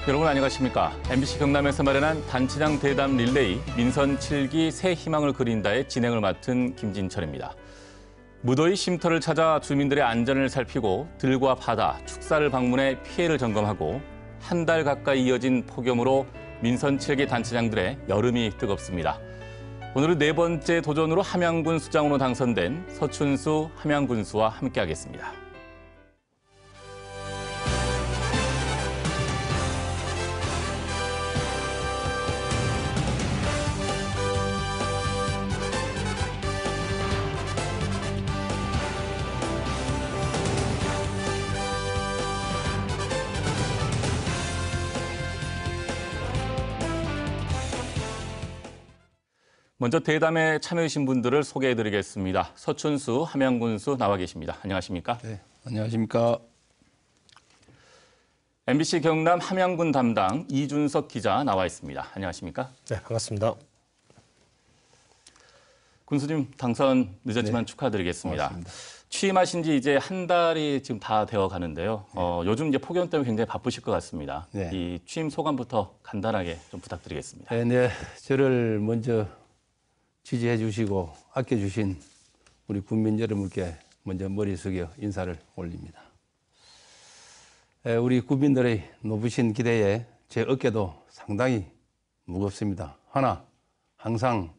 여러분 안녕하십니까? MBC 경남에서 마련한 단체장 대담 릴레이 민선 7기 새 희망을 그린다의 진행을 맡은 김진철입니다. 무더위 쉼터를 찾아 주민들의 안전을 살피고 들과 바다, 축사를 방문해 피해를 점검하고 한 달 가까이 이어진 폭염으로 민선 7기 단체장들의 여름이 뜨겁습니다. 오늘은 네 번째 도전으로 함양군 수장으로 당선된 서춘수 함양군수와 함께하겠습니다. 먼저 대담에 참여해주신 분들을 소개해드리겠습니다. 서춘수 함양군수 나와 계십니다. 안녕하십니까? 네, 안녕하십니까? MBC 경남 함양군 담당 이준석 기자 나와 있습니다. 안녕하십니까? 네, 반갑습니다. 군수님 당선 늦었지만 네, 축하드리겠습니다. 고맙습니다. 취임하신 지 이제 한 달이 지금 다 되어 가는데요. 요즘 이제 폭염 때문에 굉장히 바쁘실 것 같습니다. 네. 이 취임 소감부터 간단하게 좀 부탁드리겠습니다. 네, 저를 먼저 지지해 주시고 아껴주신 우리 국민 여러분께 먼저 머리 숙여 인사를 올립니다. 우리 국민들의 높으신 기대에 제 어깨도 상당히 무겁습니다. 하나, 항상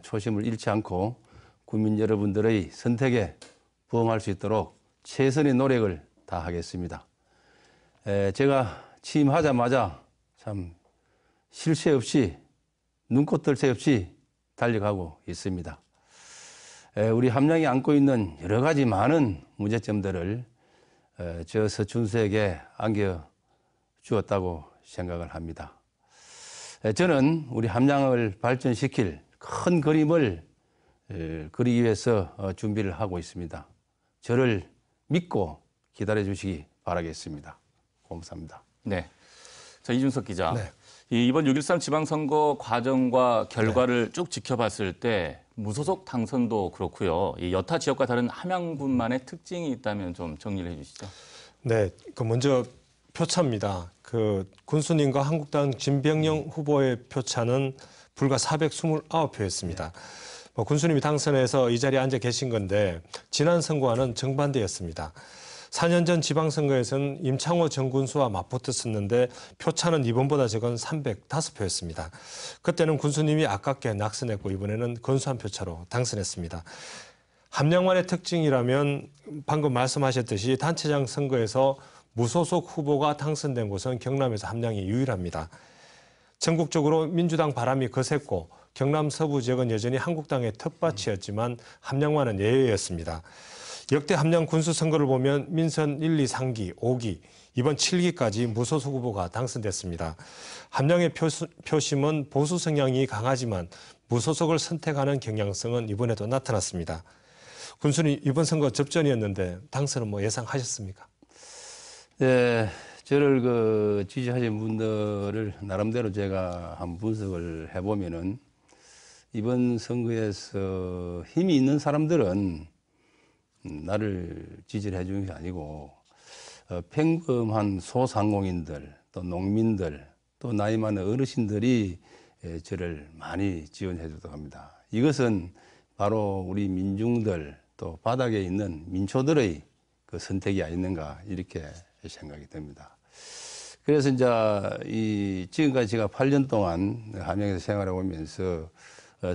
초심을 잃지 않고 국민 여러분들의 선택에 부응할 수 있도록 최선의 노력을 다하겠습니다. 제가 취임하자마자 참 쉴 새 없이 눈꽃 뜰 새 없이 달려가고 있습니다. 우리 함양이 안고 있는 여러 가지 많은 문제점들을 저 서춘수에게 안겨주었다고 생각을 합니다. 저는 우리 함양을 발전시킬 큰 그림을 그리기 위해서 준비를 하고 있습니다. 저를 믿고 기다려 주시기 바라겠습니다. 고맙습니다. 네, 자 이준석 기자. 네. 이번 6.13 지방선거 과정과 결과를 쭉 지켜봤을 때 무소속 당선도 그렇고요. 이 여타 지역과 다른 함양군만의 특징이 있다면 좀 정리를 해주시죠. 네, 먼저 표차입니다. 군수님과 한국당 진병영 후보의 표차는 불과 429표였습니다. 군수님이 당선해서 이 자리에 앉아 계신 건데 지난 선거와는 정반대였습니다. 4년 전 지방선거에서는 임창호 전 군수와 맞붙었었는데 표차는 이번보다 적은 305표였습니다. 그때는 군수님이 아깝게 낙선했고 이번에는 건수한 표차로 당선했습니다. 함양만의 특징이라면 방금 말씀하셨듯이 단체장 선거에서 무소속 후보가 당선된 곳은 경남에서 함양이 유일합니다. 전국적으로 민주당 바람이 거셌고 경남 서부 지역은 여전히 한국당의 텃밭이었지만 함양만은 예외였습니다. 역대 함양 군수 선거를 보면 민선 1, 2, 3기, 5기, 이번 7기까지 무소속 후보가 당선됐습니다. 함양의 표심은 보수 성향이 강하지만 무소속을 선택하는 경향성은 이번에도 나타났습니다. 군수님 이번 선거 접전이었는데 당선은 예상하셨습니까? 네, 저를 지지하신 분들을 나름대로 제가 한번 분석을 해보면은 이번 선거에서 힘이 있는 사람들은 나를 지지를 해주는 게 아니고 평범한 소상공인들 또 농민들 또 나이 많은 어르신들이 저를 많이 지원해 주도록 합니다. 이것은 바로 우리 민중들 또 바닥에 있는 민초들의 그 선택이 아니는가 이렇게 생각이 됩니다. 그래서 이제 지금까지 제가 8년 동안 함양에서 생활해 오면서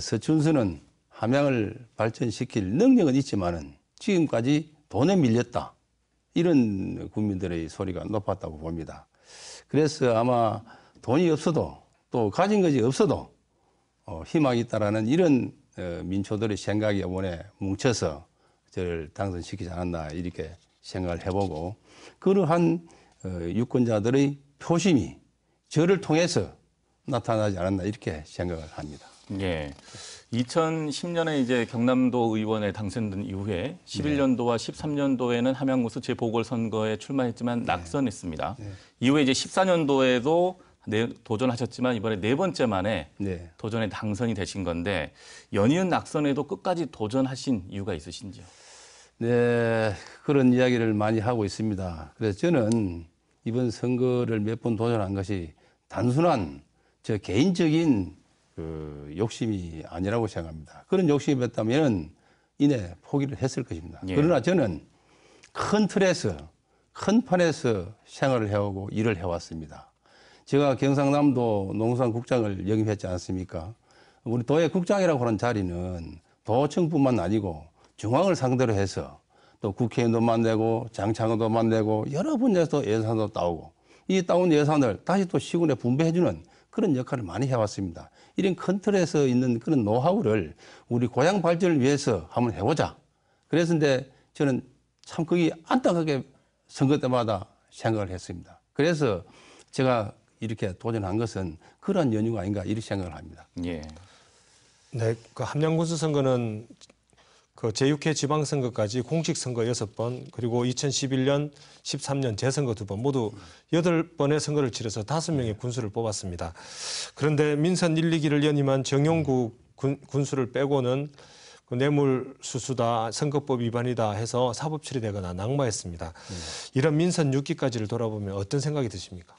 서춘수는 함양을 발전시킬 능력은 있지만은 지금까지 돈에 밀렸다. 이런 국민들의 소리가 높았다고 봅니다. 그래서 아마 돈이 없어도 또 가진 것이 없어도 희망이 있다라는 이런 민초들의 생각이 이번에 뭉쳐서 저를 당선시키지 않았나 이렇게 생각을 해보고 그러한 유권자들의 표심이 저를 통해서 나타나지 않았나 이렇게 생각을 합니다. 예. 2010년에 이제 경남도 의원에 당선된 이후에 11년도와 13년도에는 함양군수 재보궐선거에 출마했지만 낙선했습니다. 네. 이후에 이제 14년도에도 도전하셨지만 이번에 네 번째 만에 네. 도전에 당선이 되신 건데 연이은 낙선에도 끝까지 도전하신 이유가 있으신지요? 네, 그런 이야기를 많이 하고 있습니다. 그래서 저는 이번 선거를 몇 번 도전한 것이 단순한 저 개인적인 그 욕심이 아니라고 생각합니다. 그런 욕심이 있다면 이내 포기를 했을 것입니다. 예. 그러나 저는 큰 틀에서, 큰 판에서 생활을 해오고 일을 해왔습니다. 제가 경상남도 농수산국장을 역임했지 않습니까? 우리 도의 국장이라고 하는 자리는 도청뿐만 아니고 중앙을 상대로 해서 또 국회의원도 만나고 장차관도 만나고 여러 분야에서 예산도 따오고 이 따온 예산을 다시 또 시군에 분배해주는 그런 역할을 많이 해왔습니다. 이런 큰 틀에서 있는 그런 노하우를 우리 고향 발전을 위해서 한번 해보자. 그래서 근데 저는 참 거기 안타깝게 선거 때마다 생각을 했습니다. 그래서 제가 이렇게 도전한 것은 그러한 연유가 아닌가 이렇게 생각을 합니다. 예. 네, 그 함양군수 선거는 그 제6회 지방선거까지 공식선거 6번, 그리고 2011년, 13년 재선거 2번, 모두 8번의 선거를 치러서 5명의 군수를 뽑았습니다. 그런데 민선 1, 2기를 연임한 정용국 군수를 빼고는 그 뇌물수수다, 선거법 위반이다 해서 사법 처리되거나 낙마했습니다. 이런 민선 6기까지를 돌아보면 어떤 생각이 드십니까?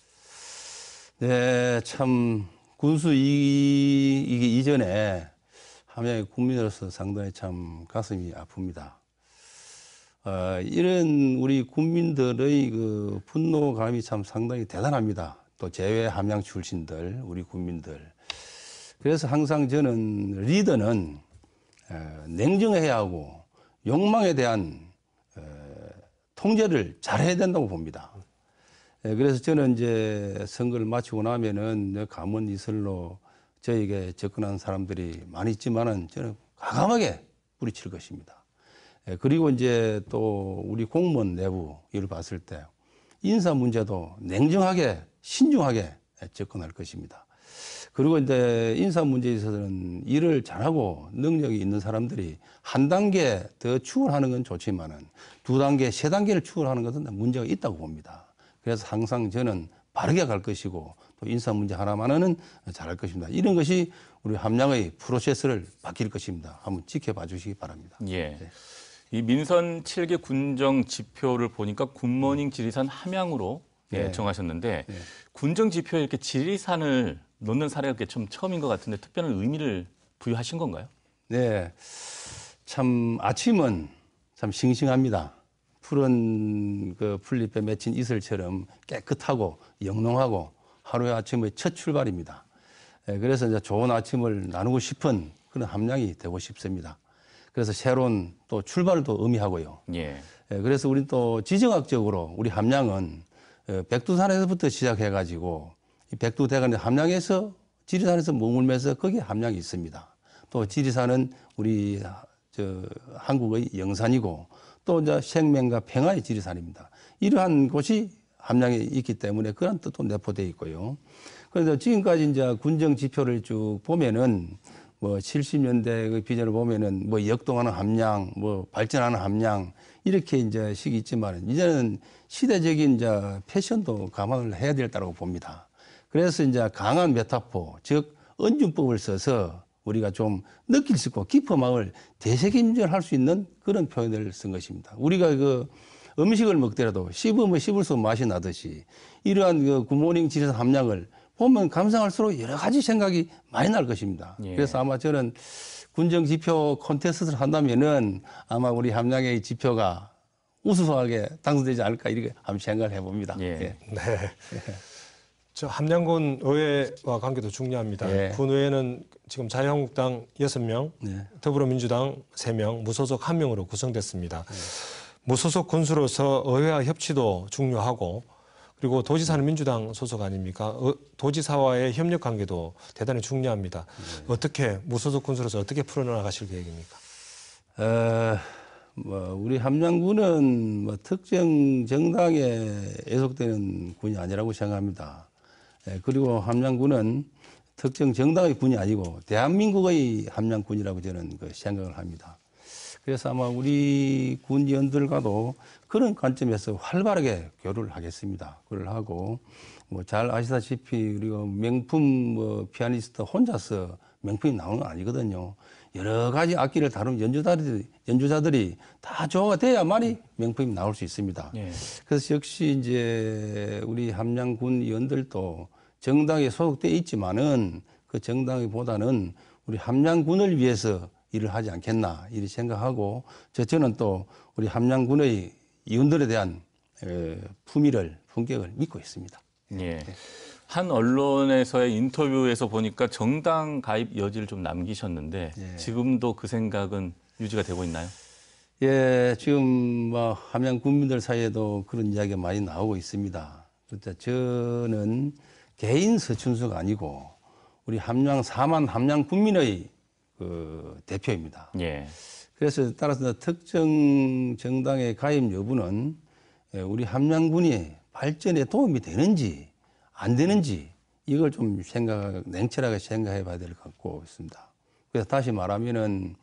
네, 참 군수 이기 이전에 함양의 국민으로서 상당히 참 가슴이 아픕니다. 이런 우리 국민들의 그 분노감이 참 상당히 대단합니다. 또 제외 함양 출신들, 우리 국민들. 그래서 항상 저는 리더는 냉정해야 하고 욕망에 대한 통제를 잘해야 된다고 봅니다. 그래서 저는 이제 선거를 마치고 나면은 감원 이설로 저에게 접근한 사람들이 많이 있지만은 저는 과감하게 뿌리칠 것입니다. 그리고 이제 또 우리 공무원 내부 일을 봤을 때 인사 문제도 냉정하게 신중하게 접근할 것입니다. 그리고 이제 인사 문제에 있어서는 일을 잘하고 능력이 있는 사람들이 한 단계 더 추월하는 건 좋지만은 두 단계, 세 단계를 추월하는 것은 문제가 있다고 봅니다. 그래서 항상 저는 바르게 갈 것이고 또 인사 문제 하나만은 잘할 것입니다. 이런 것이 우리 함양의 프로세스를 바뀔 것입니다. 한번 지켜봐 주시기 바랍니다. 예. 네. 이 민선 7개 군정 지표를 보니까 굿모닝 지리산 함양으로 네. 정하셨는데 네. 군정 지표에 이렇게 지리산을 넣는 사례가 이렇게 좀 처음인 것 같은데 특별한 의미를 부여하신 건가요? 네. 참 아침은 참 싱싱합니다. 푸른 그 풀잎에 맺힌 이슬처럼 깨끗하고 영롱하고 하루의 아침의 첫 출발입니다. 그래서 이제 좋은 아침을 나누고 싶은 그런 함양이 되고 싶습니다. 그래서 새로운 또 출발도 의미하고요. 예. 그래서 우리 또 지정학적으로 우리 함양은 백두산에서부터 시작해가지고 이 백두대간 함양에서 지리산에서 머물면서 거기에 함양이 있습니다. 또 지리산은 우리 한국의 영산이고 또 이제 생명과 평화의 지리산입니다. 이러한 곳이 함양에 있기 때문에 그런 뜻도 내포되어 있고요. 그래서 지금까지 이제 군정 지표를 쭉 보면은 뭐 70년대 그 비전을 보면은 뭐 역동하는 함양, 뭐 발전하는 함양 이렇게 이제 식이 있지만 이제는 시대적인 이제 패션도 감안을 해야 될다고 봅니다. 그래서 이제 강한 메타포, 즉 언준법을 써서 우리가 좀 느낄 수 있고 깊은 마음을 되새김질할 수 있는 그런 표현을 쓴 것입니다. 우리가 그 음식을 먹더라도 씹으면 씹을수록 맛이 나듯이 이러한 그 굿모닝 지리산 함양을 보면 감상할수록 여러 가지 생각이 많이 날 것입니다. 예. 그래서 아마 저는 군정 지표 콘테스트를 한다면은 아마 우리 함양의 지표가 우수하게 당선되지 않을까 이렇게 한번 생각을 해봅니다. 예. 예. 네. 저 함양군 의회와 관계도 중요합니다. 예. 군의회는 지금 자유한국당 6명, 네. 더불어민주당 3명, 무소속 1명으로 구성됐습니다. 무소속 군수로서 의회와 협치도 중요하고 그리고 도지사는 민주당 소속 아닙니까? 도지사와의 협력 관계도 대단히 중요합니다. 어떻게 무소속 군수로서 어떻게 풀어나가실 계획입니까? 우리 함양군은 뭐 특정 정당에 애속되는 군이 아니라고 생각합니다. 그리고 함양군은 특정 정당의 군이 아니고 대한민국의 함양군이라고 저는 생각을 합니다. 그래서 아마 우리 군위원들과도 그런 관점에서 활발하게 교류를 하겠습니다. 교류를 하고 뭐 잘 아시다시피 그리고 명품 피아니스트 혼자서 명품이 나오는 건 아니거든요. 여러 가지 악기를 다루는 연주자들이 다 조화가 돼야만이 명품이 나올 수 있습니다. 예. 그래서 역시 이제 우리 함양군 의원들도 정당에 소속돼 있지만은 그 정당보다는 우리 함양군을 위해서 일을 하지 않겠나 이렇게 생각하고 저는 또 우리 함양군의 의원들에 대한 품격을 믿고 있습니다. 예. 한 언론에서의 인터뷰에서 보니까 정당 가입 여지를 좀 남기셨는데 예. 지금도 그 생각은 유지가 되고 있나요? 예, 지금 뭐 함양 군민들 사이에도 그런 이야기가 많이 나오고 있습니다. 그러니까 저는 개인 서춘수가 아니고 우리 함양 4만 함양 군민의 그 대표입니다. 예. 그래서 따라서 특정 정당의 가입 여부는 우리 함양군이 발전에 도움이 되는지 안 되는지 이걸 좀 냉철하게 생각해 봐야 될 것 같고 있습니다. 그래서 다시 말하면은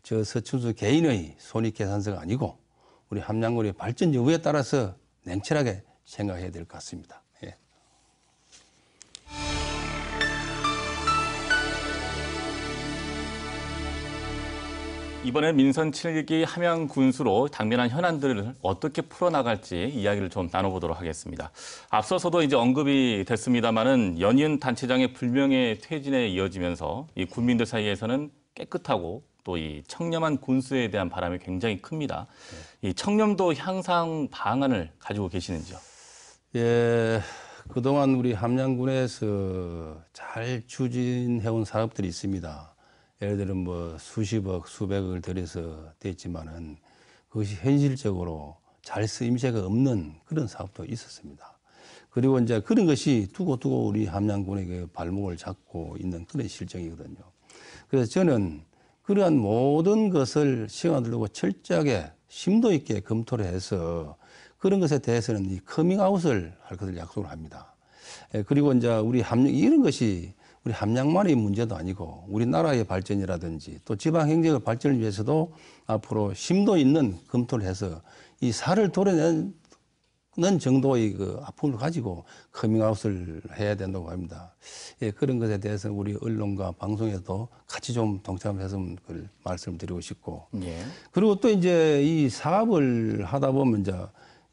저 서춘수 개인의 손익계산서가 아니고 우리 함양군의 발전 여부에 따라서 냉철하게 생각해야 될 것 같습니다. 예. 이번에 민선 7기 함양 군수로 당면한 현안들을 어떻게 풀어나갈지 이야기를 좀 나눠보도록 하겠습니다. 앞서서도 이제 언급이 됐습니다마는 연이은 단체장의 불명예 퇴진에 이어지면서 이 군민들 사이에서는 깨끗하고 또 이 청렴한 군수에 대한 바람이 굉장히 큽니다. 이 청렴도 향상 방안을 가지고 계시는지요? 예, 그동안 우리 함양군에서 잘 추진해온 사업들이 있습니다. 예를 들어 뭐 수십억, 수백억을 들여서 됐지만은 그것이 현실적으로 잘 쓰임새가 없는 그런 사업도 있었습니다. 그리고 이제 그런 것이 두고두고 우리 함양군에게 발목을 잡고 있는 그런 실정이거든요. 그래서 저는 그러한 모든 것을 시간을 두고 철저하게 심도 있게 검토를 해서 그런 것에 대해서는 이 커밍아웃을 할 것을 약속을 합니다. 그리고 이제 우리 함양, 이런 것이 우리 함양만의 문제도 아니고 우리나라의 발전이라든지 또 지방 행정의 발전을 위해서도 앞으로 심도 있는 검토를 해서 이 살을 도려내는 정도의 그 아픔을 가지고 커밍아웃을 해야 된다고 합니다. 예, 그런 것에 대해서 우리 언론과 방송에도 같이 좀 동참해서 그걸 말씀드리고 싶고. 예. 그리고 또 이제 이 사업을 하다 보면 이제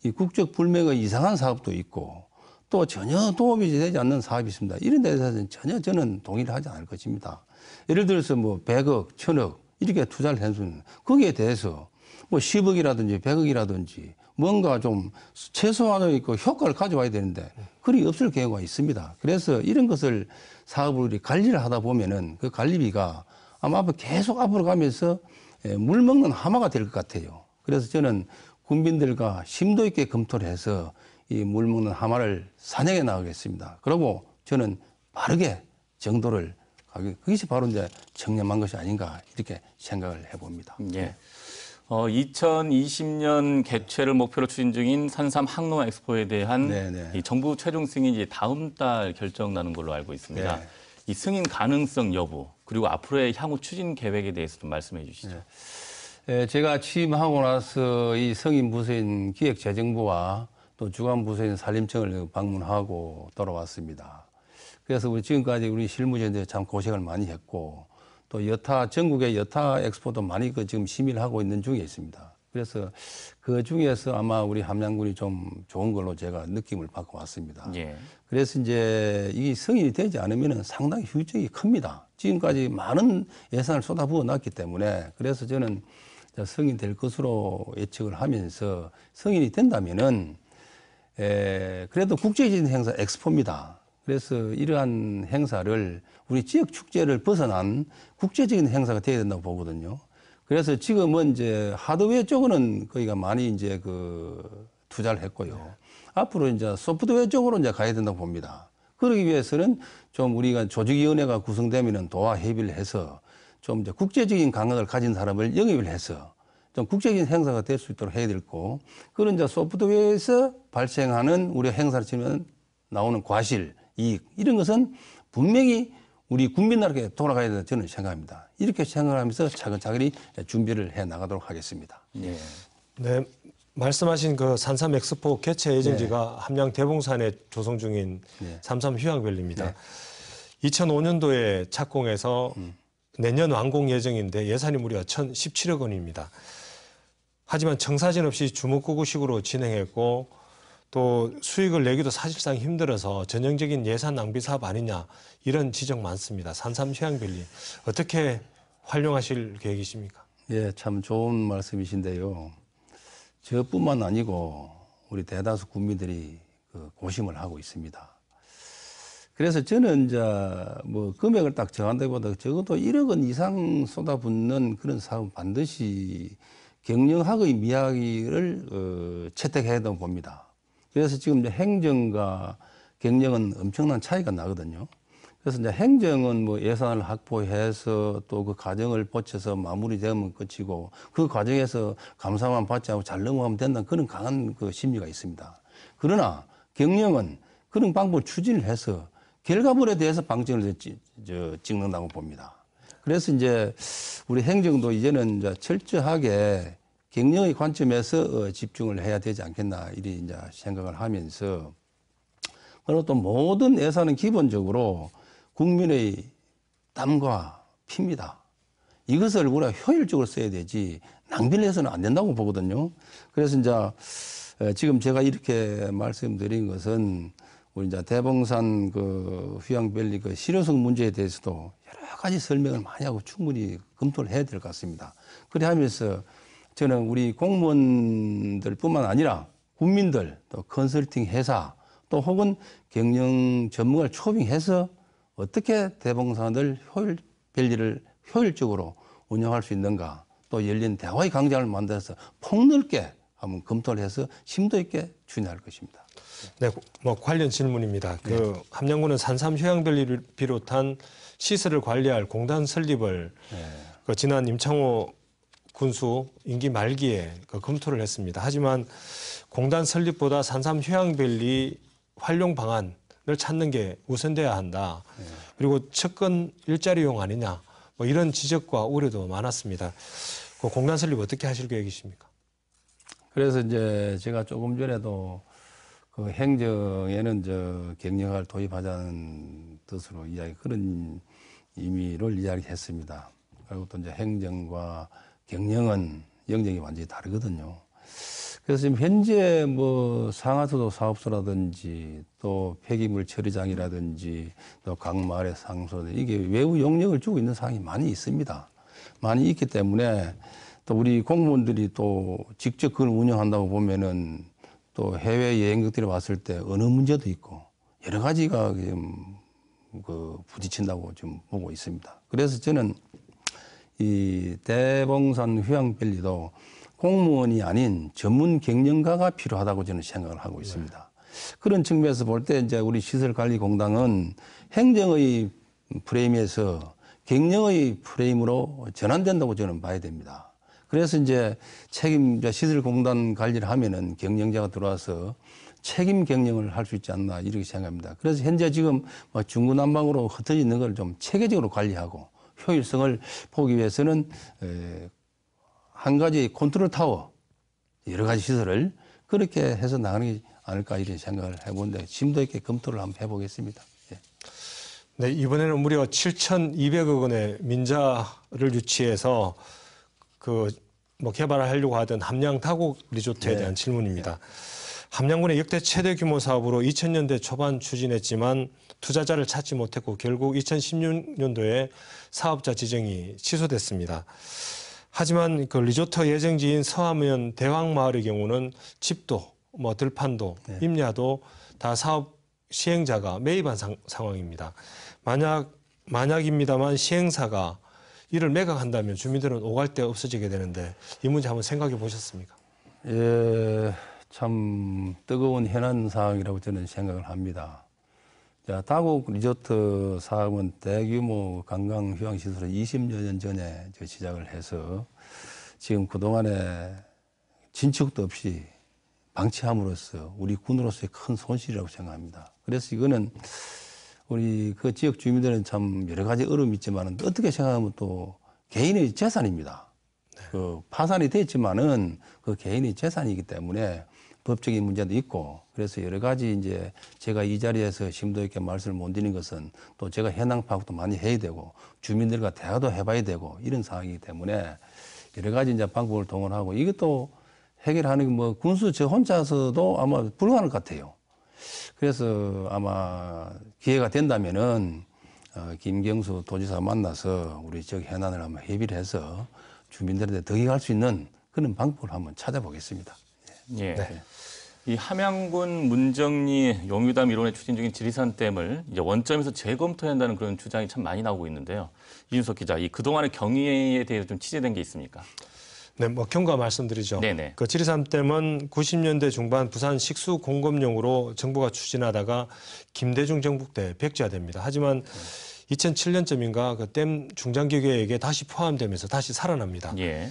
이 국적 불명의 이상한 사업도 있고 또 전혀 도움이 되지 않는 사업이 있습니다. 이런 데 대해서는 전혀 저는 동의를 하지 않을 것입니다. 예를 들어서 뭐 100억, 1000억 이렇게 투자를 해주는 거기에 대해서 뭐 10억이라든지 100억이라든지 뭔가 좀 최소한의 그 효과를 가져와야 되는데 그리 없을 경우가 있습니다. 그래서 이런 것을 사업을 우리 관리를 하다 보면은 그 관리비가 아마 앞으로 계속 앞으로 가면서 물 먹는 하마가 될 것 같아요. 그래서 저는 군민들과 심도 있게 검토를 해서 이 물 먹는 하마를 사냥해 나가겠습니다. 그리고 저는 빠르게 정도를 가기, 그것이 바로 이제 청렴한 것이 아닌가 이렇게 생각을 해봅니다. 예. 2020년 개최를 목표로 추진 중인 산삼 항농 엑스포에 대한 이 정부 최종 승인이 이제 다음 달 결정 나는 걸로 알고 있습니다. 네. 이 승인 가능성 여부 그리고 앞으로의 향후 추진 계획에 대해서 좀 말씀해 주시죠. 네. 제가 취임하고 나서 이 성인 부서인 기획재정부와 또 주관 부서인 산림청을 방문하고 돌아왔습니다. 그래서 우리 지금까지 우리 실무진들이 참 고생을 많이 했고 또 전국의 여타 엑스포도 많이 지금 심의를 하고 있는 중에 있습니다. 그래서 그 중에서 아마 우리 함양군이 좀 좋은 걸로 제가 느낌을 받고 왔습니다. 예. 그래서 이제 이 승인이 되지 않으면 상당히 효율적이 큽니다. 지금까지 많은 예산을 쏟아부어 놨기 때문에 그래서 저는 승인될 것으로 예측을 하면서 승인이 된다면은 그래도 국제적인 행사 엑스포입니다. 그래서 이러한 행사를 우리 지역 축제를 벗어난 국제적인 행사가 돼야 된다고 보거든요. 그래서 지금은 이제 하드웨어 쪽으로는 거기가 많이 이제 투자를 했고요. 앞으로 이제 소프트웨어 쪽으로 이제 가야 된다고 봅니다. 그러기 위해서는 좀 우리가 조직위원회가 구성되면은 도와 협의를 해서 좀 이제 국제적인 감각을 가진 사람을 영입을 해서 좀 국제적인 행사가 될 수 있도록 해야 되고 그런 이제 소프트웨어에서 발생하는 우리 행사를 치면 나오는 과실, 이익 이런 것은 분명히 우리 국민들에게 돌아가야 된다고 저는 생각합니다. 이렇게 생각하면서 차근차근히 준비를 해 나가도록 하겠습니다. 예. 네, 말씀하신 그 산삼 엑스포 개최 예정지가 함양 대봉산에 조성 중인 삼삼 휴양밸리입니다. 2005년도에 착공해서 내년 완공 예정인데 예산이 무려 1,017억 원입니다. 하지만 청사진 없이 주먹구구식으로 진행했고 또 수익을 내기도 사실상 힘들어서 전형적인 예산 낭비 사업 아니냐 이런 지적 많습니다. 산삼 휴양밸리 어떻게 활용하실 계획이십니까? 예, 참 좋은 말씀이신데요. 저뿐만 아니고 우리 대다수 국민들이 그 고심을 하고 있습니다. 그래서 저는 이제 뭐 금액을 딱 정한다기보다 적어도 1억 원 이상 쏟아붓는 그런 사업은 반드시 경영학의 미학을 채택해야 된다고 봅니다. 그래서 지금 이제 행정과 경영은 엄청난 차이가 나거든요. 그래서 이제 행정은 뭐 예산을 확보해서 또 그 과정을 거쳐서 마무리되면 끝이고 그 과정에서 감사만 받지 않고 잘 넘어가면 된다는 그런 강한 그 심리가 있습니다. 그러나 경영은 그런 방법을 추진을 해서 결과물에 대해서 방점을 찍는다고 봅니다. 그래서 이제 우리 행정도 이제는 이제 철저하게 경영의 관점에서 집중을 해야 되지 않겠나 이리 이제 생각을 하면서 그리고 또 모든 예산은 기본적으로 국민의 땀과 피입니다. 이것을 우리가 효율적으로 써야 되지 낭비를 해서는 안 된다고 보거든요. 그래서 이제 지금 제가 이렇게 말씀드린 것은 우리 이제 대봉산 그 휴양밸리 그 실효성 문제에 대해서도 여러 가지 설명을 많이 하고 충분히 검토를 해야 될 것 같습니다. 그래 하면서 저는 우리 공무원들뿐만 아니라 국민들 또 컨설팅 회사 또 혹은 경영 전문가를 초빙해서 어떻게 대봉산을 휴양밸리를 효율적으로 운영할 수 있는가 또 열린 대화의 광장을 만들어서 폭넓게 한번 검토를 해서 심도 있게 추진할 것입니다. 네, 뭐 관련 질문입니다. 그 함양군은 산삼 휴양밸리를 비롯한 시설을 관리할 공단 설립을 그 지난 임창호 군수 임기 말기에 그 검토를 했습니다. 하지만 공단 설립보다 산삼 휴양밸리 활용 방안을 찾는 게 우선돼야 한다. 그리고 측근 일자리용 아니냐. 뭐 이런 지적과 우려도 많았습니다. 그 공단 설립 어떻게 하실 계획이십니까? 그래서 이제 제가 조금 전에도 그 행정에는 경영을 도입하자는 뜻으로 그런 의미를 이야기했습니다. 그리고 또 이제 행정과 경영은 영역이 완전히 다르거든요. 그래서 지금 현재 뭐 상하수도 사업소라든지 또 폐기물 처리장이라든지 또 각 마을의 상소들 이게 외부 용역을 주고 있는 상황이 많이 있습니다. 많이 있기 때문에 또 우리 공무원들이 또 직접 그걸 운영한다고 보면은 또 해외 여행객들이 왔을 때 언어 문제도 있고 여러 가지가 지금 그 부딪힌다고 좀 보고 있습니다. 그래서 저는 이 대봉산 휴양밸리도 공무원이 아닌 전문 경영가가 필요하다고 저는 생각을 하고 있습니다. 그런 측면에서 볼 때 이제 우리 시설관리공단은 행정의 프레임에서 경영의 프레임으로 전환된다고 저는 봐야 됩니다. 그래서 이제 시설공단 관리를 하면은 경영자가 들어와서 책임 경영을 할 수 있지 않나 이렇게 생각합니다. 그래서 현재 지금 중구난방으로 흩어져 있는 걸 좀 체계적으로 관리하고 효율성을 보기 위해서는 한 가지 컨트롤 타워 여러 가지 시설을 그렇게 해서 나가는 게 아닐까 이런 생각을 해보는데 심도 있게 검토를 한번 해보겠습니다. 예. 네, 이번에는 무려 7,200억 원의 민자를 유치해서 그 뭐 개발을 하려고 하던 함양 다곡 리조트에 대한 질문입니다. 함양군의 역대 최대 규모 사업으로 2000년대 초반 추진했지만 투자자를 찾지 못했고 결국 2016년도에 사업자 지정이 취소됐습니다. 하지만 그 리조트 예정지인 서하면 대왕마을의 경우는 집도, 뭐 들판도, 임야도 다 사업 시행자가 매입한 상황입니다. 만약입니다만 시행사가 이를 매각한다면 주민들은 오갈 데 없어지게 되는데 이 문제 한번 생각해 보셨습니까? 예, 참 뜨거운 현안 사항이라고 저는 생각을 합니다. 자, 다곡 리조트 사업은 대규모 관광 휴양 시설을 20여 년 전에 시작을 해서 지금 그동안에 진척도 없이 방치함으로써 우리 군으로서의 큰 손실이라고 생각합니다. 그래서 이거는 우리 그 지역 주민들은 참 여러 가지 어려움이 있지만 어떻게 생각하면 또 개인의 재산입니다. 그 파산이 됐지만은 그 개인의 재산이기 때문에 법적인 문제도 있고 그래서 여러 가지 이제 제가 이 자리에서 심도 있게 말씀을 못 드리는 것은 또 제가 현황 파악도 많이 해야 되고 주민들과 대화도 해봐야 되고 이런 상황이기 때문에 여러 가지 이제 방법을 동원하고 이것도 해결하는 게 뭐 군수 저 혼자서도 아마 불가능할 것 같아요. 그래서 아마 기회가 된다면은 김경수 도지사 만나서 우리 지역 현안을 한번 협의를 해서 주민들한테 덕이할 수 있는 그런 방법을 한번 찾아보겠습니다. 예. 네. 이 함양군 문정리 용유담 일원에 추진 중인 지리산 댐을 이제 원점에서 재검토해야 한다는 그런 주장이 참 많이 나오고 있는데요. 이준석 기자, 이 그동안의 경위에 대해서 좀 취재된 게 있습니까? 네, 뭐 경과 말씀드리죠. 네네. 그 지리산 댐은 90년대 중반 부산 식수 공급용으로 정부가 추진하다가 김대중 정부 때 백지화됩니다. 하지만 2007년쯤인가 그 댐 중장기 계획에 다시 포함되면서 다시 살아납니다. 예.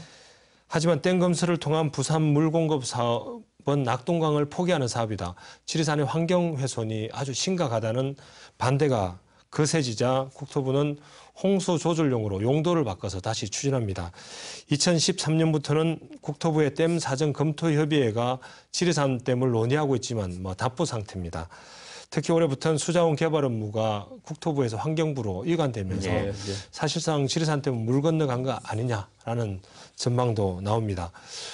하지만 댐 검수를 통한 부산 물공급 사업은 낙동강을 포기하는 사업이다. 지리산의 환경 훼손이 아주 심각하다는 반대가 거세지자 국토부는 홍수 조절용으로 용도를 바꿔서 다시 추진합니다. 2013년부터는 국토부의 댐 사전 검토 협의회가 지리산 댐을 논의하고 있지만 답보 상태입니다. 특히 올해부터는 수자원 개발 업무가 국토부에서 환경부로 이관되면서 사실상 지리산 댐은 물 건너간 거 아니냐라는 전망도 나옵니다.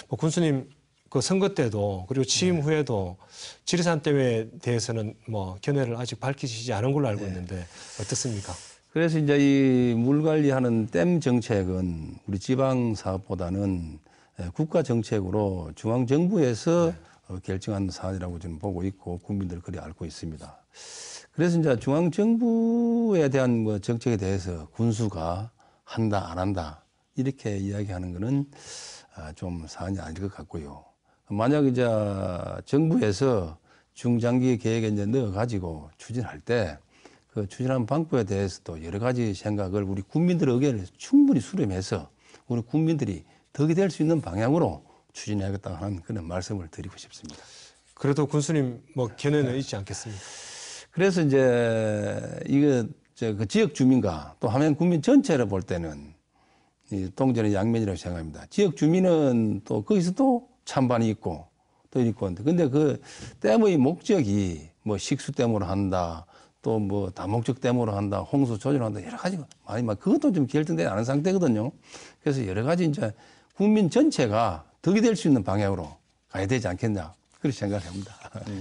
군수님 그 선거 때도 그리고 취임 후에도 지리산 댐에 대해서는 견해를 아직 밝히시지 않은 걸로 알고 있는데 어떻습니까? 그래서 이제 이 물 관리하는 댐 정책은 우리 지방 사업보다는 국가 정책으로 중앙 정부에서 결정한 사안이라고 저는 보고 있고 국민들 그리 알고 있습니다. 그래서 이제 중앙 정부에 대한 정책에 대해서 군수가 한다 안 한다 이렇게 이야기하는 거는 좀 사안이 아닐 것 같고요. 만약 이제 정부에서 중장기 계획에 이제 넣어 가지고 추진할 때 그 추진하는 방법에 대해서도 여러 가지 생각을 우리 국민들의 의견을 충분히 수렴해서 우리 국민들이 덕이 될 수 있는 방향으로 추진해야겠다 하는 그런 말씀을 드리고 싶습니다. 그래도 군수님 견해는 있지 않겠습니까? 그래서 이제 이거 그 지역 주민과 또 함양 국민 전체를 볼 때는 이 동전의 양면이라고 생각합니다. 지역 주민은 또 거기서 또 찬반이 있고 또 있고 근데 그 댐의 목적이 식수 댐으로 한다. 또 다목적 댐으로 한다, 홍수 조절한다, 여러 가지가 많이 그것도 좀 결정되지 않은 상태거든요. 그래서 여러 가지 이제 국민 전체가 덕이 될 수 있는 방향으로 가야 되지 않겠냐 그렇게 생각을 합니다.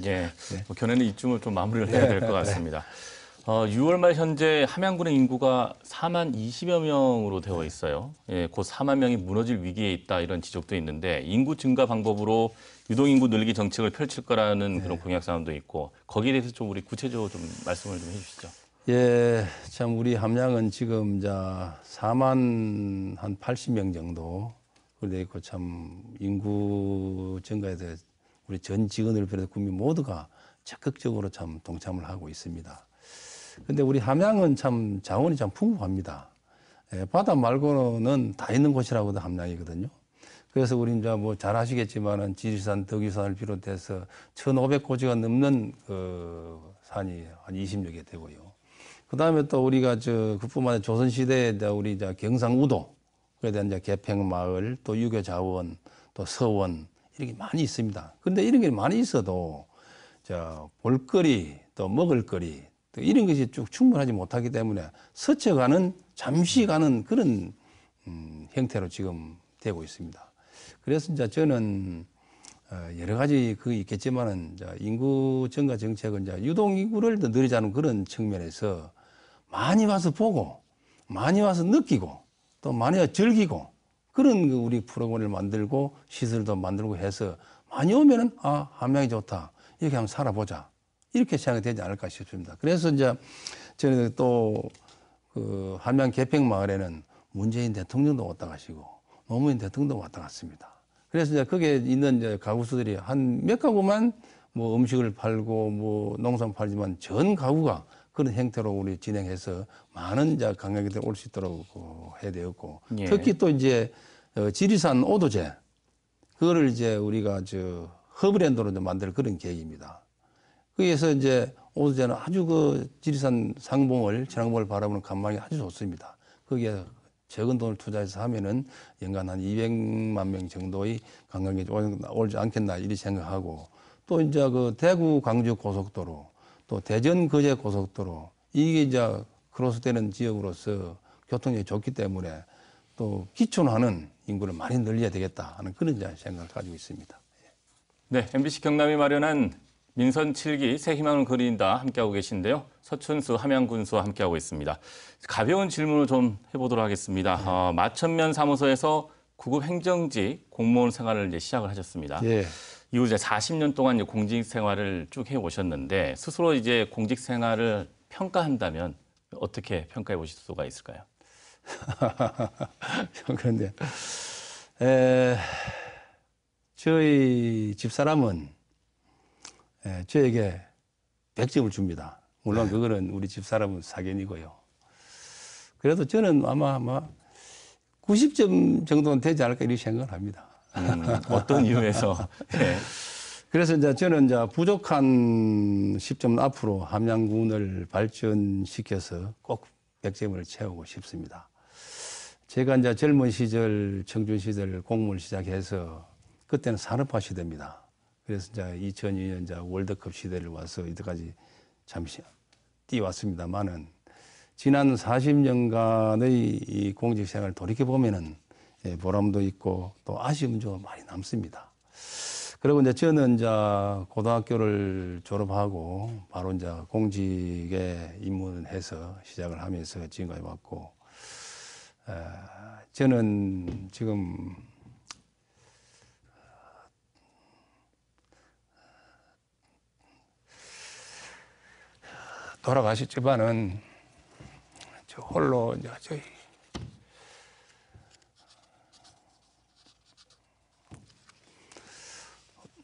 예. 견해는 이쯤을 좀 마무리를 해야 될 것 같습니다. 6월 말 현재 함양군의 인구가 4만 20여 명으로 되어 있어요. 예, 곧 4만 명이 무너질 위기에 있다 이런 지적도 있는데 인구 증가 방법으로 유동인구 늘리기 정책을 펼칠 거라는 그런 공약 사항도 있고 거기에 대해서 좀 우리 구체적으로 좀 말씀을 좀 해주시죠. 예, 참 우리 함양은 지금 4만 한 80명 정도 그래 있고 참 인구 증가에 대해 우리 전 직원을 비롯해 국민 모두가 적극적으로 참 동참을 하고 있습니다. 근데 우리 함양은 참 자원이 참 풍부합니다. 예, 바다 말고는 다 있는 곳이라고도 함양이거든요. 그래서 우리 이제 잘 아시겠지만은 지리산, 덕유산을 비롯해서 1,500고지가 넘는 그 산이 한 20여 개 되고요. 그 다음에 또 우리가 그뿐만 아니라 조선시대에 우리 경상우도, 그에 대한 개평마을, 또 유교자원, 또 서원, 이렇게 많이 있습니다. 그런데 이런 게 많이 있어도 볼거리, 또 먹을거리, 이런 것이 쭉 충분하지 못하기 때문에 스쳐가는 잠시 가는 그런 형태로 지금 되고 있습니다. 그래서 이제 저는 여러 가지 있겠지만은 인구 증가 정책은 유동 인구를 더 늘리자는 그런 측면에서 많이 와서 보고 많이 와서 느끼고 또 많이 와서 즐기고 그런 우리 프로그램을 만들고 시설도 만들고 해서 많이 오면은 함양이 좋다 이렇게 한번 살아보자. 이렇게 생각이 되지 않을까 싶습니다. 그래서 이제 저는 또 그 함양 개평마을에는 문재인 대통령도 왔다 가시고 노무현 대통령도 왔다 갔습니다. 그래서 이제 거기에 있는 이제 가구수들이 한 몇 가구만 음식을 팔고 농산 팔지만 전 가구가 그런 형태로 우리 진행해서 많은 이제 관광객들이 올 수 있도록 해야 되었고 예. 특히 또 이제 지리산 오도제 그거를 이제 우리가 허브랜드로 만들 그런 계획입니다. 거기에서 이제 오도제는 아주 지리산 상봉을, 진앙봉을 바라보는 관광이 아주 좋습니다. 거기에 적은 돈을 투자해서 하면은 연간 한 200만 명 정도의 관광객이 오지 않겠나 이렇게 생각하고 또 이제 그 대구 광주 고속도로, 또 대전 거제 고속도로, 이게 이제 크로스되는 지역으로서 교통이 좋기 때문에 또 기촌하는 인구를 많이 늘려야 되겠다 하는 그런 이제 생각을 가지고 있습니다. 네, MBC 경남이 마련한 민선 7기 새 희망을 그린다 함께하고 계신데요. 서춘수 함양군수와 함께하고 있습니다. 가벼운 질문을 좀 해보도록 하겠습니다. 마천면 사무소에서 구급 행정직 공무원 생활을 이제 시작을 하셨습니다. 예. 이후 이제 40년 동안 공직 생활을 쭉 해오셨는데 스스로 이제 공직 생활을 평가한다면 어떻게 평가해 보실 수가 있을까요? 그런데 저희 집사람은 저에게 100점을 줍니다. 물론 그거는 우리 집사람은 사견이고요. 그래도 저는 아마 90점 정도는 되지 않을까 이렇게 생각을 합니다. 어떤 이유에서? 네. 그래서 이제 저는 이제 부족한 10점 앞으로 함양군을 발전시켜서 꼭 100점을 채우고 싶습니다. 제가 이제 젊은 시절, 청춘 시절 공무원을 시작해서 그때는 산업화 시대입니다. 그래서 이제 2002년 이제 월드컵 시대를 와서 이때까지 잠시 뛰어왔습니다만은 지난 40년간의 이 공직 생활을 돌이켜 보면은 보람도 있고 또 아쉬움도 좀 많이 남습니다. 그리고 이제 저는 이제 고등학교를 졸업하고 바로 이제 공직에 입문해서 시작을 하면서 지금까지 왔고, 저는 지금 돌아가셨지만은 저 홀로 이제 저희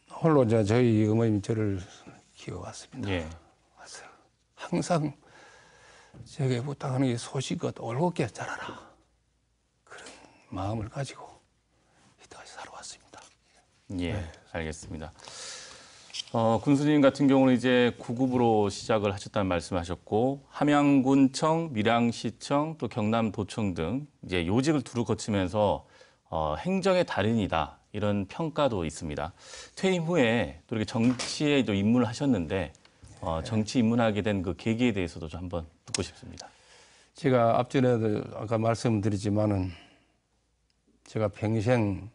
홀로 이제 저희 어머님이 저를 키워왔습니다. 예. 와서 항상 제게 부탁하는 게 소식껏 올곧게 자라라 그런 마음을 가지고 이때까지 살아왔습니다. 예, 알겠습니다. 군수님 같은 경우는 이제 9급으로 시작을 하셨다는 말씀하셨고 함양군청, 밀양시청, 또 경남도청 등 이제 요직을 두루 거치면서 행정의 달인이다 이런 평가도 있습니다. 퇴임 후에 또 이렇게 정치에 또 입문을 하셨는데 정치 입문하게 된 그 계기에 대해서도 좀 한번 듣고 싶습니다. 제가 앞전에도 아까 말씀드렸지만은 제가 평생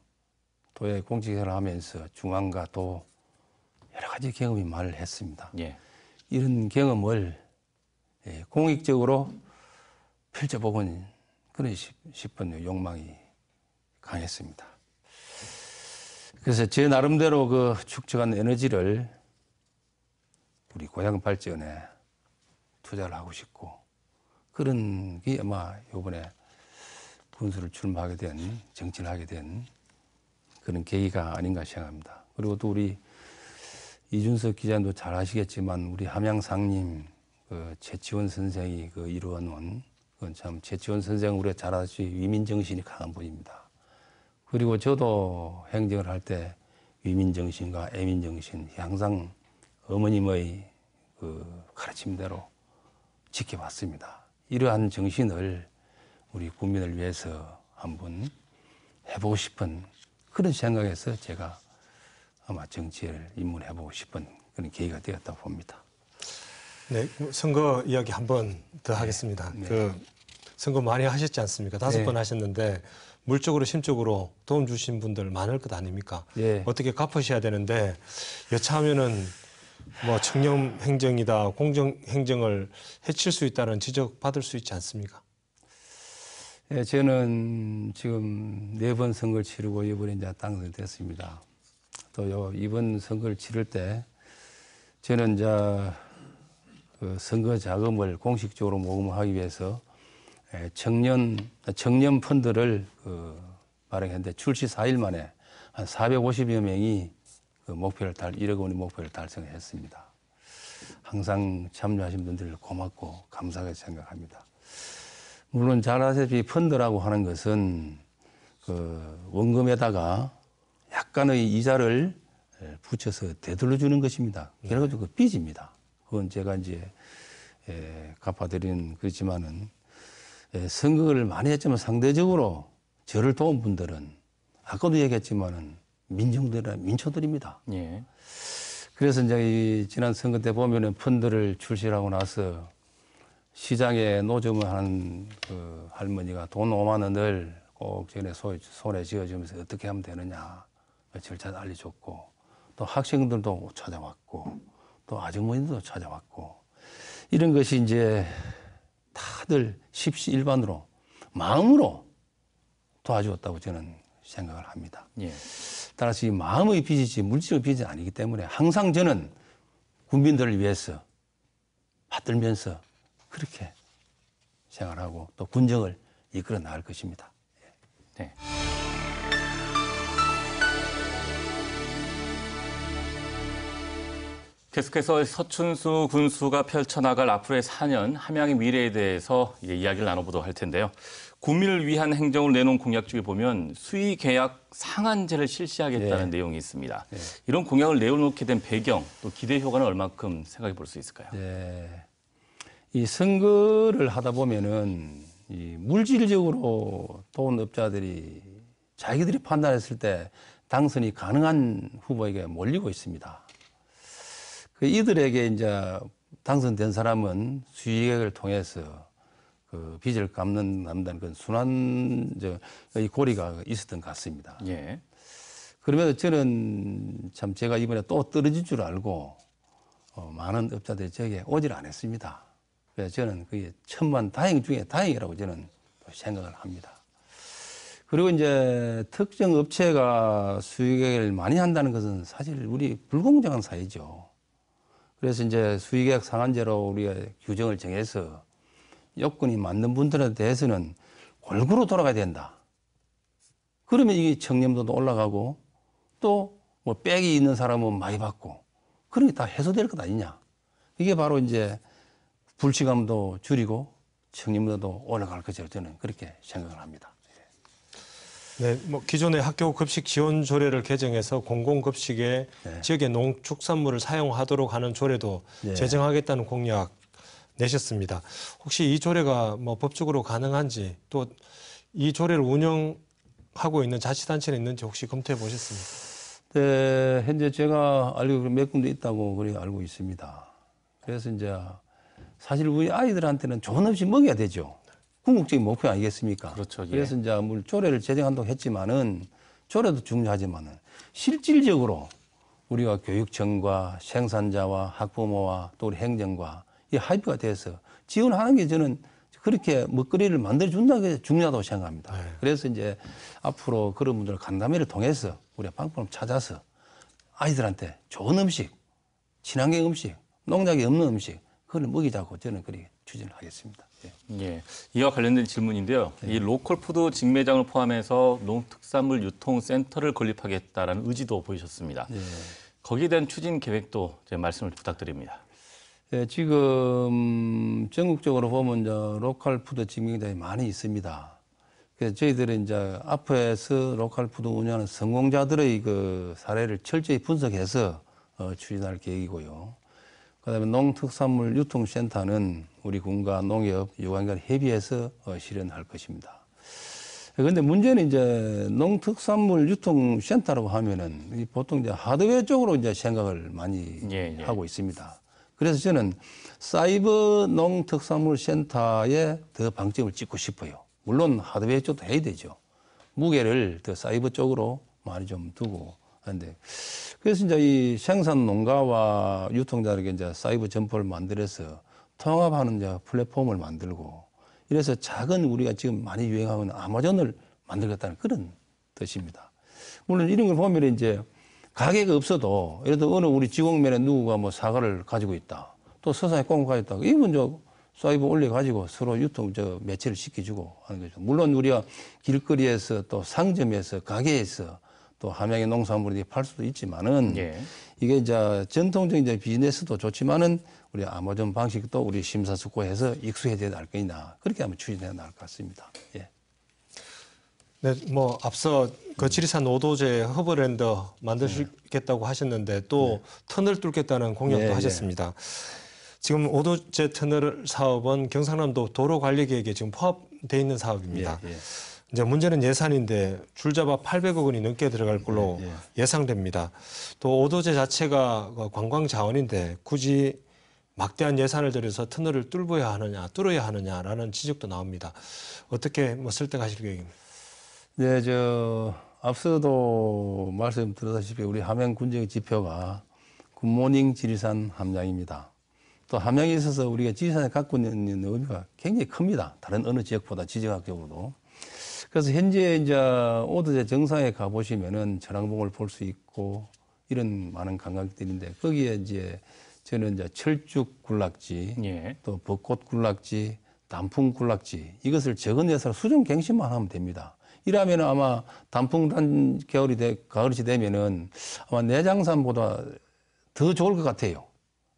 도에 공직생활을 하면서 중앙과 도 여러 가지 경험이 말을 했습니다. 예. 이런 경험을 공익적으로 펼쳐보고 그런 싶은 욕망이 강했습니다. 그래서 제 나름대로 그 축적한 에너지를 우리 고향 발전에 투자를 하고 싶고 그런 게 아마 이번에 군수를 출마하게 된, 정치를 하게 된 그런 계기가 아닌가 생각합니다. 그리고 또 우리 이준석 기자님도 잘 아시겠지만 우리 함양상님 그 최치원 선생이 그 이루어놓은 그건 참 최치원 선생 우리가 잘 아시죠. 위민정신이 강한 분입니다. 그리고 저도 행정을 할 때 위민정신과 애민정신 항상 어머님의 그 가르침대로 지켜봤습니다. 이러한 정신을 우리 국민을 위해서 한번 해보고 싶은 그런 생각에서 제가 아마 정치를 입문해보고 싶은 그런 계기가 되었다고 봅니다. 네, 선거 이야기 한 번 더 하겠습니다. 네. 그 선거 많이 하셨지 않습니까? 5번 하셨는데 물적으로 심적으로 도움 주신 분들 많을 것 아닙니까? 예. 어떻게 갚으셔야 되는데 여차하면은 뭐 청렴 행정이다, 공정 행정을 해칠 수 있다는 지적 받을 수 있지 않습니까? 예, 저는 지금 4번 선거를 치르고 이번에 이제 당선됐습니다. 또 이번 선거를 치를 때 저는 이제 그 선거 자금을 공식적으로 모금하기 위해서 청년 펀드를 마련했는데 출시 4일 만에 한 450여 명이 그 1억 원의 목표를 달성했습니다. 항상 참여하신 분들 고맙고 감사하게 생각합니다. 물론 잘 아시다시피 펀드라고 하는 것은 그 원금에다가 약간의 이자를 붙여서 되돌려 주는 것입니다. 그래가지고 그 빚입니다. 그건 제가 이제 갚아드리는 그렇지만은 선거를 많이 했지만 상대적으로 저를 도운 분들은 아까도 얘기했지만은 민초들입니다. 예. 그래서 이제 이 지난 선거 때 보면은 펀드를 출시하고 나서 시장에 노점을 하는 그 할머니가 돈 5만 원을 꼭 전에 손에 쥐어주면서 어떻게 하면 되느냐 절차를 알려줬고, 또 학생들도 찾아왔고, 또 아주머니도 찾아왔고, 이런 것이 이제 다들 십시일반으로 마음으로 도와주었다고 저는 생각을 합니다. 예. 따라서 이 마음의 빚이지 물질의 빚이 아니기 때문에 항상 저는 국민들을 위해서 받들면서 그렇게 생활하고 또 군정을 이끌어 나갈 것입니다. 네. 계속해서 서춘수 군수가 펼쳐나갈 앞으로의 4년 함양의 미래에 대해서 이야기를 나눠보도록 할 텐데요. 국민을 위한 행정을 내놓은 공약 중에 보면 수의계약 상한제를 실시하겠다는 내용이 있습니다. 이런 공약을 내놓게 된 배경, 또 기대 효과는 얼마큼 생각해 볼 수 있을까요? 네. 이 선거를 하다 보면은 이 물질적으로 돈업자들이 자기들이 판단했을 때 당선이 가능한 후보에게 몰리고 있습니다. 그 이들에게 이제 당선된 사람은 수의계획을 통해서 그 빚을 갚는다는 그 순환 이 고리가 있었던 것 같습니다. 예. 그러면서 저는 참 제가 이번에 또 떨어질 줄 알고 많은 업자들이 저에게 오질 않았습니다. 그래서 저는 그게 천만 다행 중에 다행이라고 저는 생각을 합니다. 그리고 이제 특정 업체가 수의계획을 많이 한다는 것은 사실 우리 불공정한 사회죠. 그래서 이제 수의계약 상한제로 우리가 규정을 정해서 요건이 맞는 분들에 대해서는 골고루 돌아가야 된다. 그러면 이게 청렴도도 올라가고 또 뭐 빽이 있는 사람은 많이 받고 그런 게 다 해소될 것 아니냐. 이게 바로 이제 불치감도 줄이고 청렴도도 올라갈 것이라고 저는 그렇게 생각을 합니다. 네, 뭐 기존의 학교 급식 지원 조례를 개정해서 공공급식에 지역의 농축산물을 사용하도록 하는 조례도 제정하겠다는 공약 내셨습니다. 혹시 이 조례가 뭐 법적으로 가능한지, 또 이 조례를 운영하고 있는 자치단체는 있는지 혹시 검토해 보셨습니까? 네, 현재 제가 알고 몇 군데 있다고 그렇게 알고 있습니다. 그래서 이제 사실 우리 아이들한테는 좋은 음식 먹여야 되죠. 궁극적인 목표 아니겠습니까? 그렇죠. 예. 그래서 이제 물 조례를 제정한다고 했지만은 조례도 중요하지만은 실질적으로 우리가 교육청과 생산자와 학부모와 또 우리 행정과 이 합의가 돼서 지원하는 게 저는 그렇게 먹거리를 만들어준다는 게 중요하다고 생각합니다. 네. 그래서 이제 앞으로 그런 분들 간담회를 통해서 우리가 방법을 찾아서 아이들한테 좋은 음식, 친환경 음식, 농약이 없는 음식, 그걸 먹이자고 저는 그렇게 추진을 하겠습니다. 예. 예, 이와 관련된 질문인데요. 이 로컬푸드 직매장을 포함해서 농특산물 유통센터를 건립하겠다라는 의지도 보이셨습니다. 예. 거기에 대한 추진 계획도 제 말씀을 부탁드립니다. 예, 지금 전국적으로 보면 이제 로컬푸드 직매장이 많이 있습니다. 그래서 저희들은 이제 앞에서 로컬푸드 운영하는 성공자들의 그 사례를 철저히 분석해서 추진할 계획이고요. 그다음에 농특산물 유통센터는 우리 군과 농협, 유관기관 협의해서 실현할 것입니다. 그런데 문제는 이제 농특산물 유통센터라고 하면은 보통 이제 하드웨어 쪽으로 이제 생각을 많이 하고 있습니다. 그래서 저는 사이버 농특산물 센터에 더 방점을 찍고 싶어요. 물론 하드웨어 쪽도 해야 되죠. 무게를 더 사이버 쪽으로 많이 좀 두고 하는데, 그래서 이제 이 생산 농가와 유통자에게 이제 사이버 점포를 만들어서 통합하는 이제 플랫폼을 만들고, 이래서 작은 우리가 지금 많이 유행하고 있는 아마존을 만들겠다는 그런 뜻입니다. 물론 이런 걸 보면 이제 가게가 없어도, 예를 들어 어느 우리 지공면에 누구가 뭐 사과를 가지고 있다, 또 서산에 꽁 가지고 있다, 이건 저 사이버 올려가지고 서로 유통 매체를 시켜주고 하는 거죠. 물론 우리가 길거리에서 또 상점에서 가게에서 또 함양의 농산물이 팔 수도 있지만은 이게 이제 전통적인 이제 비즈니스도 좋지만은 우리 아마존 방식도 우리 심사숙고해서 익숙해져야 될 거냐, 그렇게 한번 추진해 나갈 것 같습니다. 예. 네, 뭐 앞서 그 지리산 오도제 허브랜드 만드시겠다고 하셨는데 또 터널 뚫겠다는 공약도 하셨습니다. 지금 오도제 터널 사업은 경상남도 도로관리계획에 지금 포함되어 있는 사업입니다. 이제 문제는 예산인데 줄잡아 800억 원이 넘게 들어갈 걸로 예상됩니다. 또 오도제 자체가 관광 자원인데 굳이 막대한 예산을 들여서 터널을 뚫어야 하느냐라는 지적도 나옵니다. 어떻게 설득하실 계획입니까? 네, 앞서도 말씀드렸다시피 우리 함양 군정의 지표가 굿모닝 지리산 함양입니다. 또 함양에 있어서 우리가 지리산에 갖고 있는 의미가 굉장히 큽니다. 다른 어느 지역보다 지정학적으로도. 그래서 현재 이제 오도제 정상에 가보시면은 천왕봉을 볼 수 있고 이런 많은 관광객들인데 거기에 이제 저는 이제 철쭉 군락지, 또 벚꽃 군락지, 단풍 군락지 이것을 적은 예산으로 수정 갱신만 하면 됩니다. 이러면 아마 단풍 가을이 되면은 아마 내장산보다 더 좋을 것 같아요.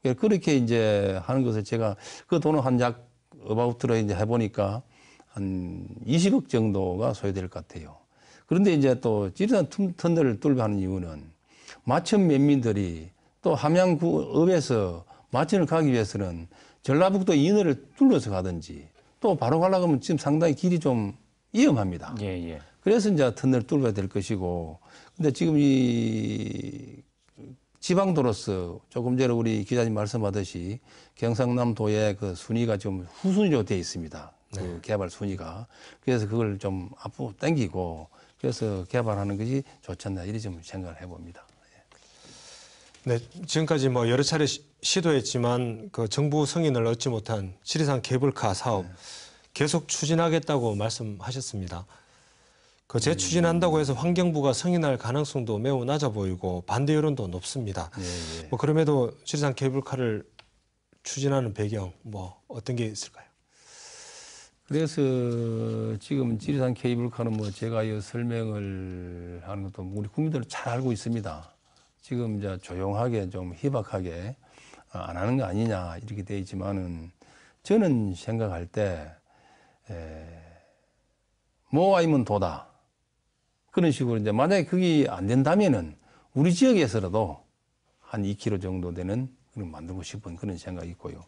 그렇게 이제 하는 것을 제가 그 돈은 한 약 어바웃으로 이제 해보니까 한 20억 정도가 소요될 것 같아요. 그런데 이제 또 지리산 터널을 뚫고 하는 이유는 마천 면민들이 또 함양구읍에서 마천을 가기 위해서는 전라북도 인허를 뚫어서 가든지 또 바로 가려고 하면 지금 상당히 길이 좀 위험합니다. 그래서 이제 터널을 뚫어야 될 것이고, 근데 지금 이 지방도로서 조금 전에 우리 기자님 말씀하듯이 경상남도의 그 순위가 좀 후순위로 되어 있습니다. 그 개발 순위가. 그래서 그걸 좀 앞으로 당기고 그래서 개발하는 것이 좋지 않나 이렇게 좀 생각을 해봅니다. 네, 지금까지 여러 차례 시도했지만 그 정부 승인을 얻지 못한 지리산 케이블카 사업 계속 추진하겠다고 말씀하셨습니다. 그 재추진한다고 해서 환경부가 승인할 가능성도 매우 낮아 보이고 반대 여론도 높습니다. 그럼에도 지리산 케이블카를 추진하는 배경 어떤 게 있을까요? 그래서 지금 지리산 케이블카는 제가 이 설명을 하는 것도 우리 국민들은 잘 알고 있습니다. 지금 이제 조용하게 좀 희박하게 안 하는 거 아니냐 이렇게 돼 있지만은 저는 생각할 때 뭐 아니면 도다 그런 식으로 이제 만약에 그게 안 된다면은 우리 지역에서라도 한 2km 정도 되는 그런 만들고 싶은 그런 생각이 있고요.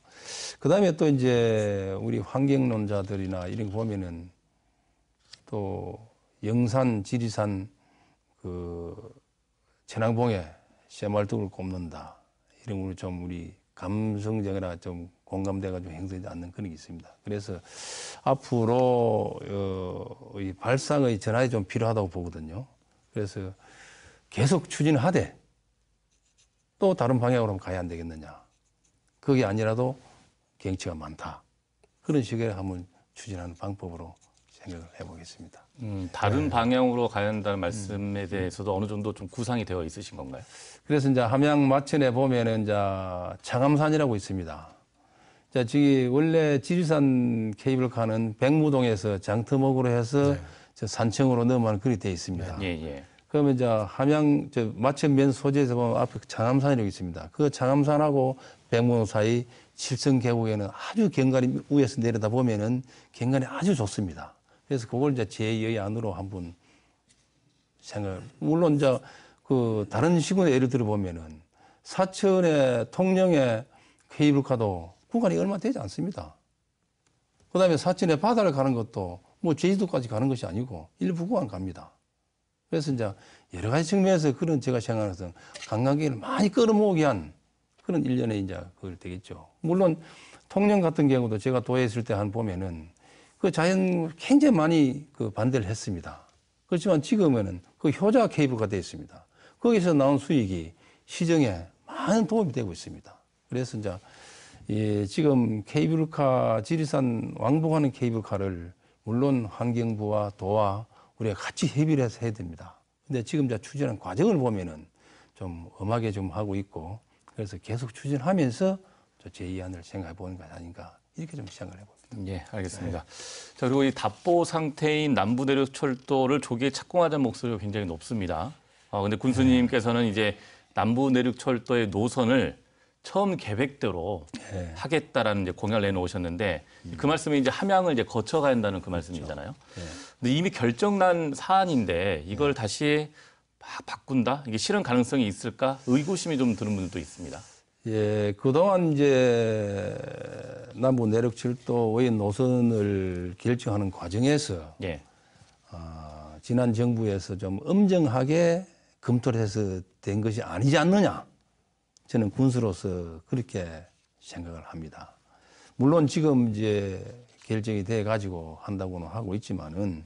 그 다음에 또 이제 우리 환경론자들이나 이런 거 보면은 또 영산, 지리산 그 천왕봉에 새말뚝을 꼽는다. 이런 걸로 좀 우리 감성적이나 좀 공감대가 좀 형성되지 않는 그런 게 있습니다. 그래서 앞으로 이 발상의 전환이 좀 필요하다고 보거든요. 그래서 계속 추진하되 또 다른 방향으로 가야 안 되겠느냐. 그게 아니라도 경치가 많다. 그런 식으로 한번 추진하는 방법으로 생각을 해보겠습니다. 다른 방향으로 가야 한다는 말씀에 대해서도 어느 정도 좀 구상이 되어 있으신 건가요? 그래서 이제 함양 마천에 보면은 이제 창암산이라고 있습니다. 자, 저기 원래 지리산 케이블카는 백무동에서 장터목으로 해서 저 산청으로 넘어가는 그리 되어 있습니다. 그러면 이제 함양 마천 맨 소재에서 보면 앞에 창암산이라고 있습니다. 그 창암산하고 백무동 사이 칠성 계곡에는 아주 경관이 위에서 내려다 보면은 경관이 아주 좋습니다. 그래서 그걸 이제 제2의 안으로 한번 물론 이제 그 다른 시군의 예를 들어 보면은 사천의 통영의 케이블카도 구간이 얼마 되지 않습니다. 그 다음에 사천의 바다를 가는 것도 제주도까지 가는 것이 아니고 일부 구간 갑니다. 그래서 이제 여러 가지 측면에서 그런 제가 생각해서 관광객을 많이 끌어모으게 한 그런 일련의 이제 그걸 되겠죠. 물론 통영 같은 경우도 제가 도에 있을 때 한 보면은 그 자연 굉장히 많이 그 반대를 했습니다. 그렇지만 지금은 그 효자 케이블카 되어 있습니다. 거기서 나온 수익이 시정에 많은 도움이 되고 있습니다. 그래서 이제 지금 케이블카 지리산 왕복하는 케이블카를 물론 환경부와 도와 우리가 같이 협의를 해서 해야 됩니다. 근데 지금 이제 추진하는 과정을 보면은 좀 엄하게 좀 하고 있고 그래서 계속 추진하면서 제2안을 생각해 보는 것 아닌가 이렇게 좀 생각을 해봅니다. 예, 알겠습니다. 자, 그리고 이 답보 상태인 남부내륙철도를 조기에 착공하자는 목소리가 굉장히 높습니다. 근데 군수님께서는 이제 남부내륙철도의 노선을 처음 계획대로 하겠다라는 이제 공약을 내놓으셨는데 그 말씀이 이제 함양을 이제 거쳐가야 한다는 그 말씀이잖아요. 근데 이미 결정난 사안인데 이걸 다시 막 바꾼다? 이게 실현 가능성이 있을까? 의구심이 좀 드는 분들도 있습니다. 예, 그동안 이제 남부 내륙철도의 노선을 결정하는 과정에서 지난 정부에서 좀 엄정하게 검토를 해서 된 것이 아니지 않느냐. 저는 군수로서 그렇게 생각을 합니다. 물론 지금 이제 결정이 돼 가지고 한다고는 하고 있지만은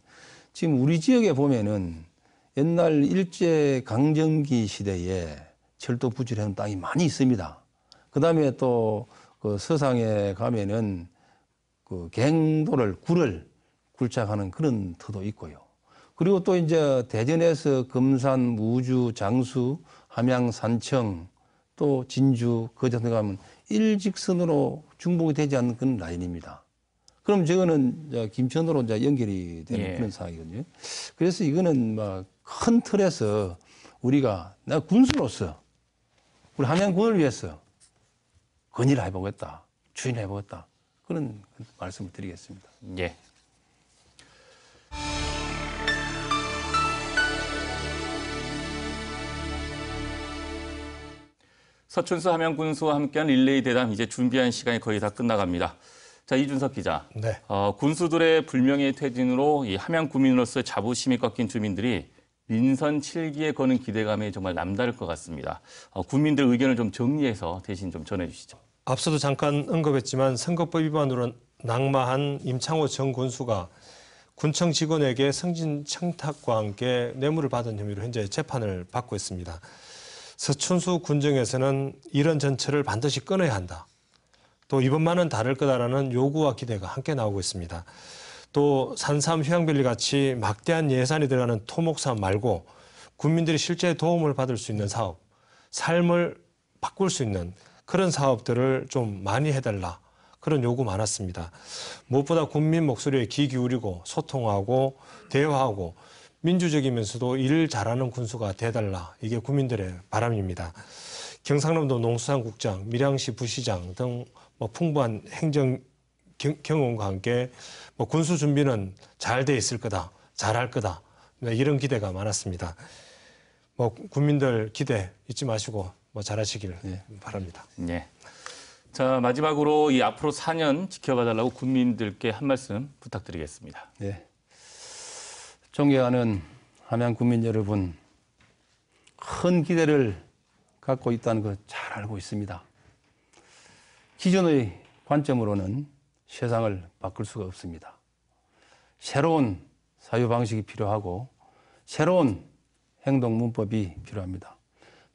지금 우리 지역에 보면은 옛날 일제 강점기 시대에 철도 부지를 해놓은 땅이 많이 있습니다. 그 다음에 또 그 서상에 가면은 그 갱도를, 굴을 굴착하는 그런 터도 있고요. 그리고 또 이제 대전에서 금산, 무주, 장수, 함양, 산청, 또 진주, 거제 같은 데 가면 일직선으로 중복이 되지 않는 그런 라인입니다. 그럼 저거는 이제 김천으로 이제 연결이 되는 그런 상황이거든요. 그래서 이거는 막 큰 틀에서 우리가 내가 군수로서 우리 함양군을 위해서 건의를 해보겠다, 추진을 해보겠다. 그런 말씀을 드리겠습니다. 예. 서춘수 함양군수와 함께한 릴레이 대담 이제 준비한 시간이 거의 다 끝나갑니다. 자, 이준석 기자. 네. 군수들의 불명예 퇴진으로 이 함양 구민으로서 자부심이 꺾인 주민들이 민선 7기에 거는 기대감이 정말 남다를 것 같습니다. 국민들 의견을 좀 정리해서 대신 좀 전해주시죠. 앞서도 잠깐 언급했지만 선거법 위반으로 낙마한 임창호 전 군수가 군청 직원에게 성진 청탁과 함께 뇌물을 받은 혐의로 현재 재판을 받고 있습니다. 서춘수 군정에서는 이런 전철을 반드시 끊어야 한다. 또 이번만은 다를 거다라는 요구와 기대가 함께 나오고 있습니다. 또 산삼 휴양별리 같이 막대한 예산이 들어가는 토목 사업 말고 국민들이 실제 도움을 받을 수 있는 사업, 삶을 바꿀 수 있는 그런 사업들을 좀 많이 해달라. 그런 요구 많았습니다. 무엇보다 국민 목소리에 귀 기울이고 소통하고 대화하고 민주적이면서도 일을 잘하는 군수가 돼달라. 이게 국민들의 바람입니다. 경상남도 농수산국장, 밀양시 부시장 등 풍부한 행정 경험과 함께 군수 준비는 잘 돼 있을 거다, 잘할 거다 이런 기대가 많았습니다. 국민들 기대 잊지 마시고 잘하시길 바랍니다. 네. 자, 마지막으로 이 앞으로 4년 지켜봐달라고 국민들께 한 말씀 부탁드리겠습니다. 네. 존경하는 함양 국민 여러분, 큰 기대를 갖고 있다는 거 잘 알고 있습니다. 기존의 관점으로는 세상을 바꿀 수가 없습니다. 새로운 사유 방식이 필요하고 새로운 행동 문법이 필요합니다.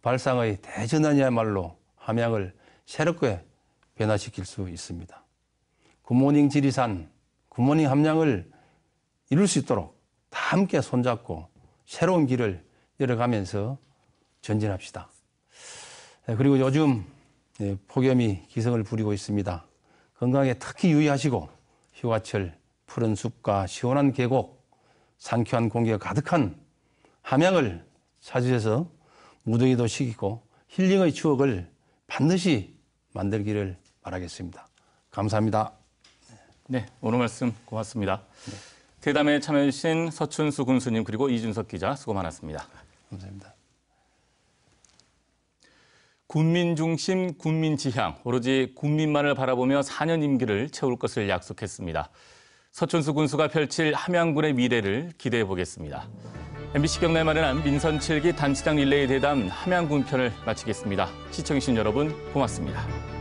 발상의 대전환이야말로 함양을 새롭게 변화시킬 수 있습니다. 굿모닝 지리산, 굿모닝 함양을 이룰 수 있도록 다 함께 손잡고 새로운 길을 열어가면서 전진합시다. 그리고 요즘 폭염이 기승을 부리고 있습니다. 건강에 특히 유의하시고 휴가철 푸른 숲과 시원한 계곡, 상쾌한 공기가 가득한 함양을 찾으셔서 무더기도 식히고 힐링의 추억을 반드시 만들기를 바라겠습니다. 감사합니다. 네, 오늘 말씀 고맙습니다. 네. 대담에 참여해주신 서춘수 군수님 그리고 이준석 기자 수고 많았습니다. 감사합니다. 국민 중심, 국민 지향, 오로지 국민만을 바라보며 4년 임기를 채울 것을 약속했습니다. 서춘수 군수가 펼칠 함양군의 미래를 기대해 보겠습니다. MBC 경남에 마련한 민선 7기 단체장 릴레이 대담 함양군 편을 마치겠습니다. 시청해주신 여러분 고맙습니다.